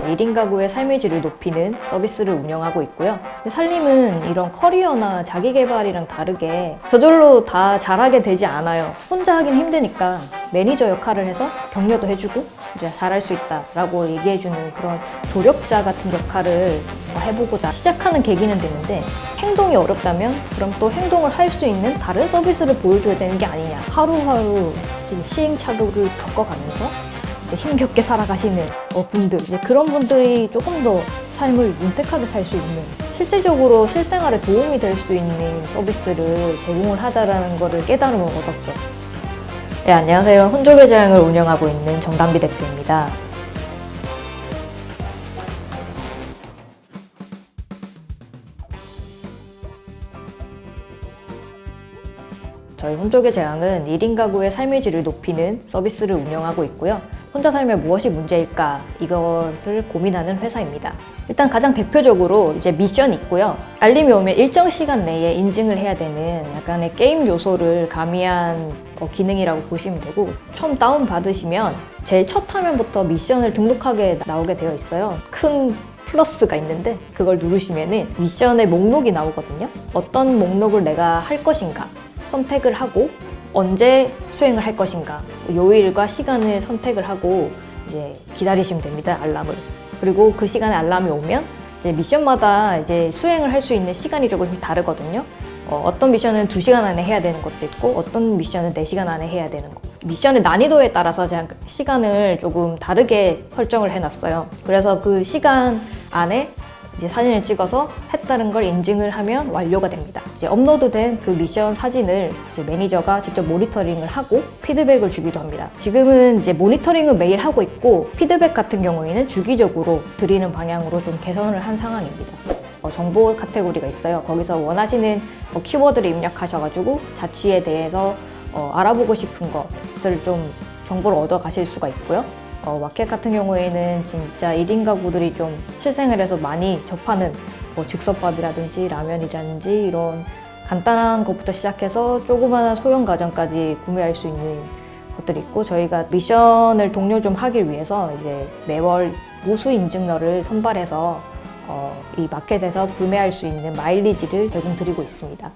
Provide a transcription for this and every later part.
1인 가구의 삶의 질을 높이는 서비스를 운영하고 있고요. 살림은 이런 커리어나 자기 개발이랑 다르게 저절로 다 잘하게 되지 않아요. 혼자 하긴 힘드니까 매니저 역할을 해서 격려도 해주고 이제 잘할 수 있다라고 얘기해주는 그런 조력자 같은 역할을 해보고자 시작하는 계기는 되는데, 행동이 어렵다면 그럼 또 행동을 할 수 있는 다른 서비스를 보여줘야 되는 게 아니냐. 하루하루 지금 시행착오를 겪어가면서 이제 힘겹게 살아가시는 분들, 이제 그런 분들이 조금 더 삶을 윤택하게 살 수 있는, 실질적으로 실생활에 도움이 될 수 있는 서비스를 제공을 하자라는 거를 깨달음을 얻었죠. 네, 안녕하세요. 혼족의 재앙을 운영하고 있는 정담비 대표입니다. 저희 혼족의 재앙은 1인 가구의 삶의 질을 높이는 서비스를 운영하고 있고요. 혼자 살면 무엇이 문제일까? 이것을 고민하는 회사입니다. 일단 가장 대표적으로 이제 미션이 있고요. 알림이 오면 일정 시간 내에 인증을 해야 되는 약간의 게임 요소를 가미한 기능이라고 보시면 되고, 처음 다운받으시면 제일 첫 화면부터 미션을 등록하게 나오게 되어 있어요. 큰 플러스가 있는데 그걸 누르시면 미션의 목록이 나오거든요. 어떤 목록을 내가 할 것인가 선택을 하고, 언제 수행을 할 것인가 요일과 시간을 선택을 하고 이제 기다리시면 됩니다. 알람을. 그리고 그 시간에 알람이 오면 이제 미션마다 이제 수행을 할 수 있는 시간이 조금 다르거든요. 어떤 미션은 2시간 안에 해야 되는 것도 있고, 어떤 미션은 4시간 안에 해야 되는 거. 미션의 난이도에 따라서 시간을 조금 다르게 설정을 해놨어요. 그래서 그 시간 안에 이제 사진을 찍어서 했다는 걸 인증을 하면 완료가 됩니다. 이제 업로드된 그 미션 사진을 이제 매니저가 직접 모니터링을 하고 피드백을 주기도 합니다. 지금은 이제 모니터링을 매일 하고 있고, 피드백 같은 경우에는 주기적으로 드리는 방향으로 좀 개선을 한 상황입니다. 정보 카테고리가 있어요. 거기서 원하시는 키워드를 입력하셔가지고 자취에 대해서 알아보고 싶은 것을 좀 정보를 얻어 가실 수가 있고요. 마켓 같은 경우에는 진짜 1인 가구들이 좀 실생활에서 많이 접하는 즉석밥이라든지 라면이라든지 이런 간단한 것부터 시작해서 조그마한 소형 가전까지 구매할 수 있는 것들이 있고, 저희가 미션을 독려 좀 하기 위해서 이제 매월 무수 인증러를 선발해서 이 마켓에서 구매할 수 있는 마일리지를 제공드리고 있습니다.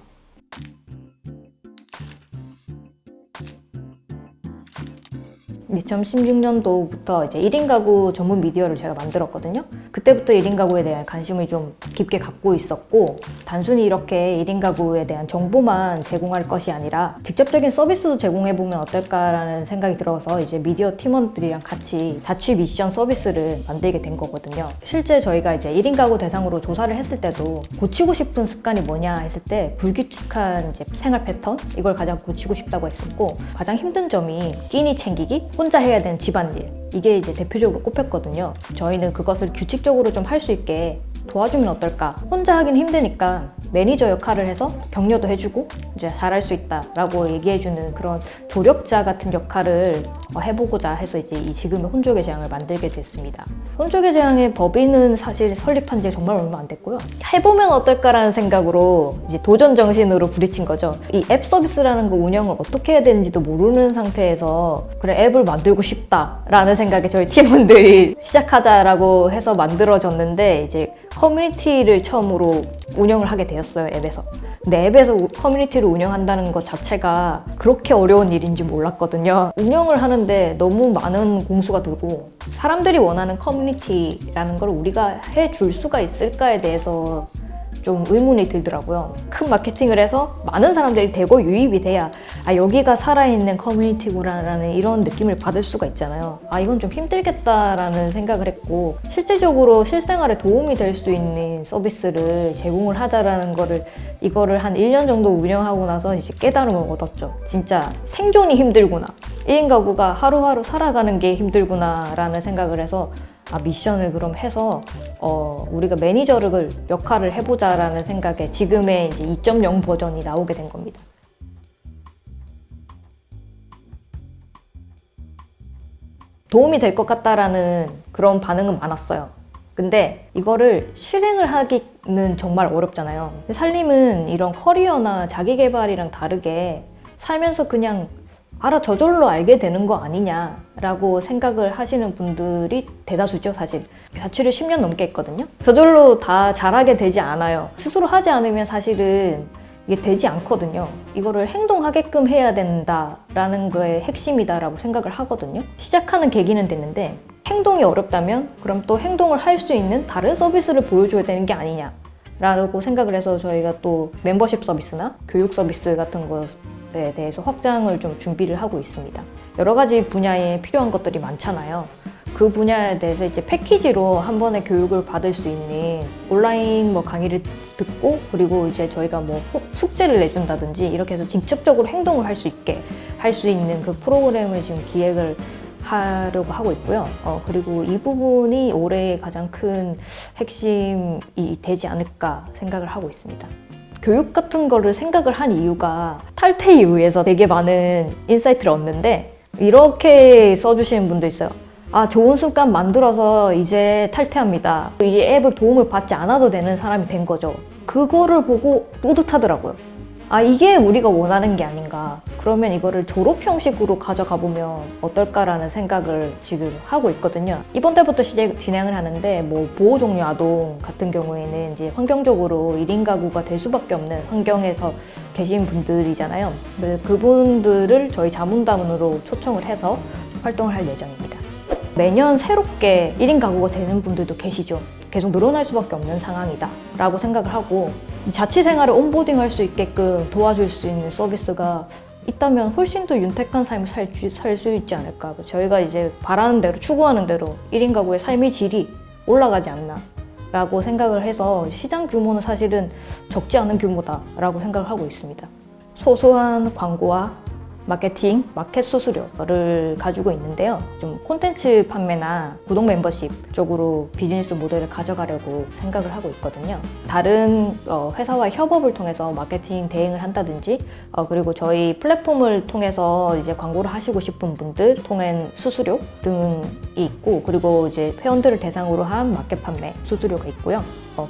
2016년도부터 이제 1인 가구 전문 미디어를 제가 만들었거든요. 그때부터 1인 가구에 대한 관심을 좀 깊게 갖고 있었고, 단순히 이렇게 1인 가구에 대한 정보만 제공할 것이 아니라 직접적인 서비스도 제공해보면 어떨까라는 생각이 들어서 이제 미디어 팀원들이랑 같이 자취 미션 서비스를 만들게 된 거거든요. 실제 저희가 이제 1인 가구 대상으로 조사를 했을 때도 고치고 싶은 습관이 뭐냐 했을 때 불규칙한 이제 생활 패턴, 이걸 가장 고치고 싶다고 했었고, 가장 힘든 점이 끼니 챙기기, 혼자 해야 되는 집안일, 이게 이제 대표적으로 꼽혔거든요. 저희는 그것을 규칙적으로 좀 할 수 있게 도와주면 어떨까? 혼자 하긴 힘드니까 매니저 역할을 해서 격려도 해주고 이제 잘할 수 있다라고 얘기해주는 그런 조력자 같은 역할을 해보고자 해서 이제 지금의 혼족의 재앙을 만들게 됐습니다. 혼족의 재앙의 법인은 사실 설립한 지 정말 얼마 안 됐고요. 해보면 어떨까라는 생각으로 이제 도전 정신으로 부딪힌 거죠. 이 앱 서비스라는 거 운영을 어떻게 해야 되는지도 모르는 상태에서 그래, 앱을 만들고 싶다라는 생각에 저희 팀원들이 시작하자라고 해서 만들어졌는데, 이제 커뮤니티를 처음으로 운영을 하게 되었어요, 앱에서. 근데 앱에서 커뮤니티를 운영한다는 것 자체가 그렇게 어려운 일인지 몰랐거든요. 운영을 하는데 너무 많은 공수가 들고, 사람들이 원하는 커뮤니티라는 걸 우리가 해줄 수가 있을까에 대해서 좀 의문이 들더라고요. 큰 마케팅을 해서 많은 사람들이 대거 유입이 돼야 여기가 살아있는 커뮤니티구나라는 이런 느낌을 받을 수가 있잖아요. 이건 좀 힘들겠다라는 생각을 했고, 실질적으로 실생활에 도움이 될 수 있는 서비스를 제공을 하자라는 이거를 한 1년 정도 운영하고 나서 이제 깨달음을 얻었죠. 진짜 생존이 힘들구나. 1인 가구가 하루하루 살아가는 게 힘들구나 라는 생각을 해서 미션을 그럼 해서 우리가 매니저를 역할을 해보자라는 생각에 지금의 이제 2.0 버전이 나오게 된 겁니다. 도움이 될 것 같다라는 그런 반응은 많았어요. 근데 이거를 실행을 하기는 정말 어렵잖아요. 살림은 이런 커리어나 자기 개발이랑 다르게 살면서 그냥 알아 저절로 알게 되는 거 아니냐라고 생각을 하시는 분들이 대다수죠. 사실 자취를 10년 넘게 했거든요. 저절로 다 잘하게 되지 않아요. 스스로 하지 않으면 사실은 이게 되지 않거든요. 이거를 행동하게끔 해야 된다라는 거의 핵심이다라고 생각을 하거든요. 시작하는 계기는 됐는데 행동이 어렵다면 그럼 또 행동을 할 수 있는 다른 서비스를 보여줘야 되는 게 아니냐라고 생각을 해서 저희가 또 멤버십 서비스나 교육 서비스 같은 것에 대해서 확장을 좀 준비를 하고 있습니다. 여러 가지 분야에 필요한 것들이 많잖아요. 그 분야에 대해서 이제 패키지로 한 번에 교육을 받을 수 있는 온라인 뭐 강의를 듣고 그리고 이제 저희가 뭐 숙제를 내준다든지 이렇게 해서 직접적으로 행동을 할 수 있게 할 수 있는 그 프로그램을 지금 기획을 하려고 하고 있고요. 그리고 이 부분이 올해의 가장 큰 핵심이 되지 않을까 생각을 하고 있습니다. 교육 같은 거를 생각을 한 이유가 탈퇴 이후에서 되게 많은 인사이트를 얻는데 이렇게 써주시는 분도 있어요. 아, 좋은 습관 만들어서 이제 탈퇴합니다. 이 앱을 도움을 받지 않아도 되는 사람이 된 거죠. 그거를 보고 뿌듯하더라고요. 아, 이게 우리가 원하는 게 아닌가. 그러면 이거를 졸업 형식으로 가져가 보면 어떨까라는 생각을 지금 하고 있거든요. 이번 달부터 진행을 하는데 뭐 보호종류 아동 같은 경우에는 이제 환경적으로 1인 가구가 될 수밖에 없는 환경에서 계신 분들이잖아요. 그분들을 저희 자문단으로 초청을 해서 활동을 할 예정입니다. 매년 새롭게 1인 가구가 되는 분들도 계시죠. 계속 늘어날 수밖에 없는 상황이다 라고 생각을 하고 자취 생활을 온보딩 할 수 있게끔 도와줄 수 있는 서비스가 있다면 훨씬 더 윤택한 삶을 살 수 있지 않을까. 저희가 이제 바라는 대로 추구하는 대로 1인 가구의 삶의 질이 올라가지 않나 라고 생각을 해서 시장 규모는 사실은 적지 않은 규모다라고 생각을 하고 있습니다. 소소한 광고와 마케팅, 마켓 수수료를 가지고 있는데요. 좀 콘텐츠 판매나 구독 멤버십 쪽으로 비즈니스 모델을 가져가려고 생각을 하고 있거든요. 다른 회사와의 협업을 통해서 마케팅 대행을 한다든지 그리고 저희 플랫폼을 통해서 이제 광고를 하시고 싶은 분들 통한 수수료 등이 있고 그리고 이제 회원들을 대상으로 한 마켓 판매 수수료가 있고요.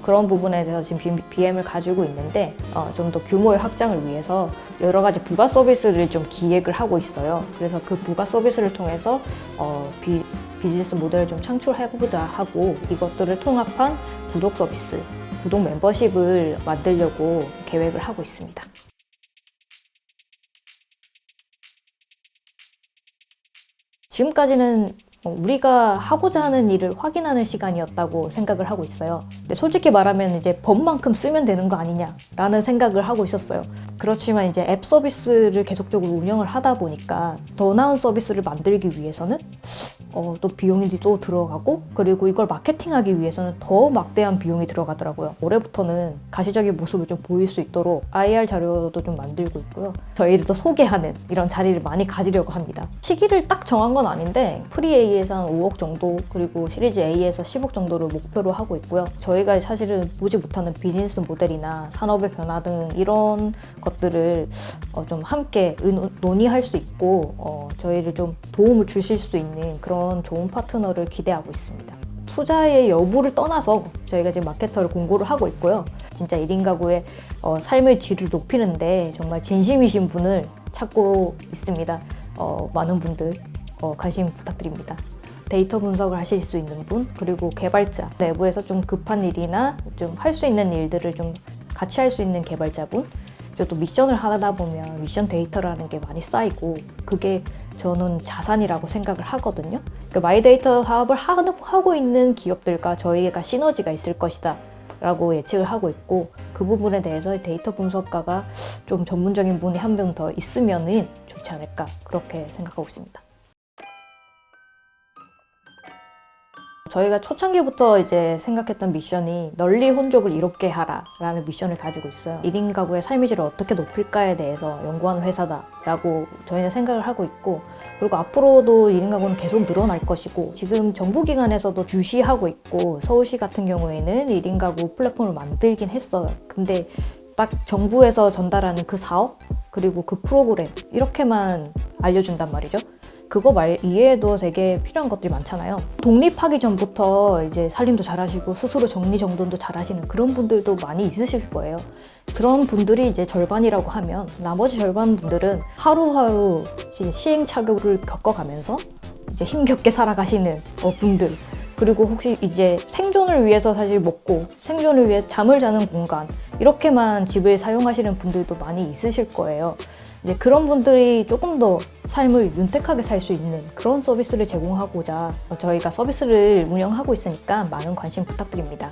그런 부분에 대해서 지금 BM을 가지고 있는데 좀 더 규모의 확장을 위해서 여러 가지 부가 서비스를 좀 기획을 하고 있어요. 그래서 그 부가 서비스를 통해서 비즈니스 모델을 좀 창출해보자 하고 이것들을 통합한 구독 서비스, 구독 멤버십을 만들려고 계획을 하고 있습니다. 지금까지는 우리가 하고자 하는 일을 확인하는 시간이었다고 생각을 하고 있어요. 근데 솔직히 말하면 이제 법만큼 쓰면 되는 거 아니냐라는 생각을 하고 있었어요. 그렇지만 이제 앱 서비스를 계속적으로 운영을 하다 보니까 더 나은 서비스를 만들기 위해서는 또 비용이 또 들어가고 그리고 이걸 마케팅하기 위해서는 더 막대한 비용이 들어가더라고요. 올해부터는 가시적인 모습을 좀 보일 수 있도록 IR 자료도 좀 만들고 있고요. 저희를 더 소개하는 이런 자리를 많이 가지려고 합니다. 시기를 딱 정한 건 아닌데 프리-A에서 한 5억 정도 그리고 시리즈 A에서 10억 정도를 목표로 하고 있고요. 저희가 사실은 보지 못하는 비즈니스 모델이나 산업의 변화 등 이런 것들을 좀 함께 논의할 수 있고 저희를 좀 도움을 주실 수 있는 그런 좋은 파트너를 기대하고 있습니다. 투자의 여부를 떠나서 저희가 지금 마케터를 공고를 하고 있고요. 진짜 1인 가구의 삶의 질을 높이는데 정말 진심이신 분을 찾고 있습니다. 많은 분들 관심 부탁드립니다. 데이터 분석을 하실 수 있는 분, 그리고 개발자, 내부에서 좀 급한 일이나 좀 할 수 있는 일들을 좀 같이 할 수 있는 개발자분, 또 미션을 하다 보면 미션 데이터라는 게 많이 쌓이고 그게 저는 자산이라고 생각을 하거든요. 그러니까 마이데이터 사업을 하고 있는 기업들과 저희가 시너지가 있을 것이다 라고 예측을 하고 있고 그 부분에 대해서 데이터 분석가가 좀 전문적인 분이 한 명 더 있으면은 좋지 않을까 그렇게 생각하고 있습니다. 저희가 초창기부터 이제 생각했던 미션이 널리 혼족을 이롭게 하라 라는 미션을 가지고 있어요. 1인 가구의 삶의 질을 어떻게 높일까에 대해서 연구하는 회사다라고 저희는 생각을 하고 있고 그리고 앞으로도 1인 가구는 계속 늘어날 것이고 지금 정부기관에서도 주시하고 있고 서울시 같은 경우에는 1인 가구 플랫폼을 만들긴 했어요. 근데 딱 정부에서 전달하는 그 사업 그리고 그 프로그램 이렇게만 알려준단 말이죠. 그거 이외에도 되게 필요한 것들이 많잖아요. 독립하기 전부터 이제 살림도 잘하시고 스스로 정리정돈도 잘하시는 그런 분들도 많이 있으실 거예요. 그런 분들이 이제 절반이라고 하면 나머지 절반 분들은 하루하루 이제 시행착오를 겪어가면서 이제 힘겹게 살아가시는 분들, 그리고 혹시 이제 생존을 위해서 사실 먹고 생존을 위해 잠을 자는 공간 이렇게만 집을 사용하시는 분들도 많이 있으실 거예요. 이제 그런 분들이 조금 더 삶을 윤택하게 살 수 있는 그런 서비스를 제공하고자 저희가 서비스를 운영하고 있으니까 많은 관심 부탁드립니다.